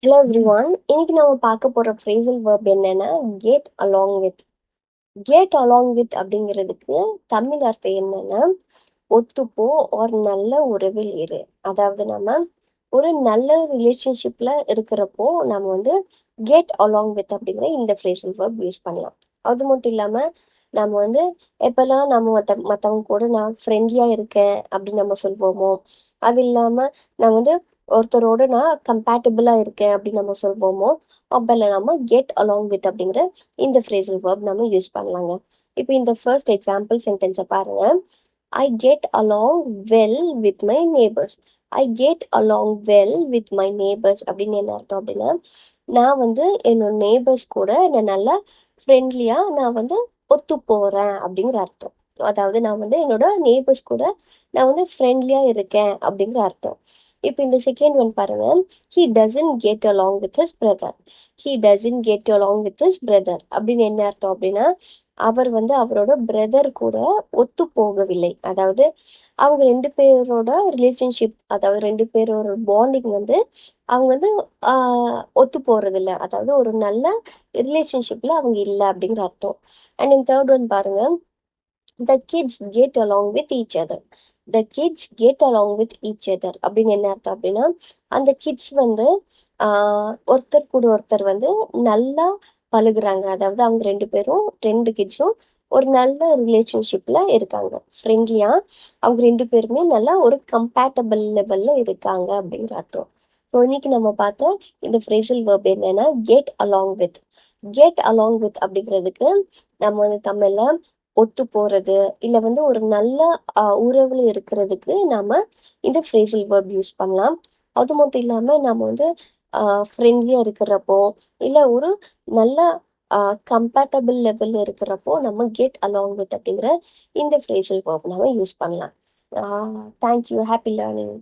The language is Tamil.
Hello everyone. இன்னைக்கு நம்ம பார்க்க போற ஃப்ரேசல் verb என்னன்னா get along with. get along with அப்படிங்கிறதுக்கு தமிழ் அர்த்தம் என்னன்னா ஒத்துப்போ ஒரு நல்ல உறவில் இரு. அதாவது நம்ம ஒரு நல்ல ரிலேஷன்ஷிப்ல இருக்கிறப்போ நம்ம வந்து get along with அப்படிங்கிற இந்த ஃப்ரேசல் verb யூஸ் பண்ணலாம். அது மட்டும் இல்லாம நம்ம வந்து எப்பெல்லாம் நம்ம மற்றவங்க கூட நான் ஃப்ரெண்ட்லியா இருக்கேன் அப்படின்னு நம்ம சொல்வோமோ, அது இல்லாம நான் வந்து ஒருத்தரோட நான் கம்பேட்டபிளா இருக்கேன் அப்படின்னு நம்ம சொல்வோமோ, அப்பெல்லாம் நம்ம கெட் அலாங் வித் அப்படிங்கிற இந்த ஃப்ரேசல் verb நம்ம யூஸ் பண்ணலாங்க. இப்போ இந்த ஃபர்ஸ்ட் எக்ஸாம்பிள் சென்டென்ஸை பாருங்க. I get along well with my neighbours. I get along well with my neighbours அப்படின்னு என்ன அர்த்தம் அப்படின்னா, நான் வந்து என்னோட நேபர்ஸ் கூட நான் நல்லா ஃப்ரெண்ட்லியா நான் வந்து ஒத்து போறேன் அப்படிங்கிற அர்த்தம். அதாவது நான் வந்து என்னோட நேபர்ஸ் கூட நான் வந்து ஃப்ரெண்ட்லியா இருக்கேன் அப்படிங்கிற அர்த்தம். இப்போ இந்த செகண்ட் ஒன் பாருங்க. He doesn't get along with his brother. He doesn't get along with his brother அப்படின்னு என்ன அர்த்தம் அப்படின்னா, அவர் வந்து அவரோட பிரதர் கூட ஒத்து போகவில்லை. அதாவது அவங்க ரெண்டு பேரோட ரிலேஷன்ஷிப், அதாவது ரெண்டு பேரோட பாண்டிங் வந்து அவங்க வந்து ஒத்து போறது இல்லை. அதாவது ஒரு நல்ல ரிலேஷன்ஷிப்ல அவங்க இல்லை அப்படிங்கிற அர்த்தம். அண்ட் இந்த தேர்ட் ஒன் பாருங்க. The kids get along with each other. The kids get along with each other அப்படின்னு என்ன அர்த்தம் அப்படின்னா, அந்த கிட்ஸ் வந்து ஒருத்தர் கூட ஒருத்தர் வந்து நல்லா பழகுறாங்க. அதாவது அவங்க ரெண்டு பேரும், ரெண்டு கிட்ஸும் ஒரு நல்ல ரிலேஷன்ஷிப்ல இருக்காங்க, ஃப்ரெண்ட்லியா. அவங்க ரெண்டு பேருமே நல்லா ஒரு கம்பேட்டபிள் லெவல்ல இருக்காங்க அப்படிங்கிற அர்த்தம். ஸோ இன்னைக்கு நம்ம பார்த்த இந்த ஃப்ரேசல் verb என்னன்னா get along with. Get along with அப்படிங்கிறதுக்கு நம்ம வந்து தமிழ்ல ஒத்து போறது, இல்ல வந்து ஒரு நல்ல உறவுல இருக்கிறதுக்கு நாம இந்த ஃப்ரேசல் verb யூஸ் பண்ணலாம். அது மட்டும் இல்லாம நம்ம வந்து ஃப்ரெண்ட்லியா இருக்கிறப்போ, இல்ல ஒரு நல்ல கம்பேட்டபிள் லெவல்ல இருக்கிறப்போ நம்ம கெட் அலாங் வித் அப்படிங்கிற இந்த ஃப்ரேசல் verb நம்ம யூஸ் பண்ணலாம். தேங்க்யூ. Happy learning.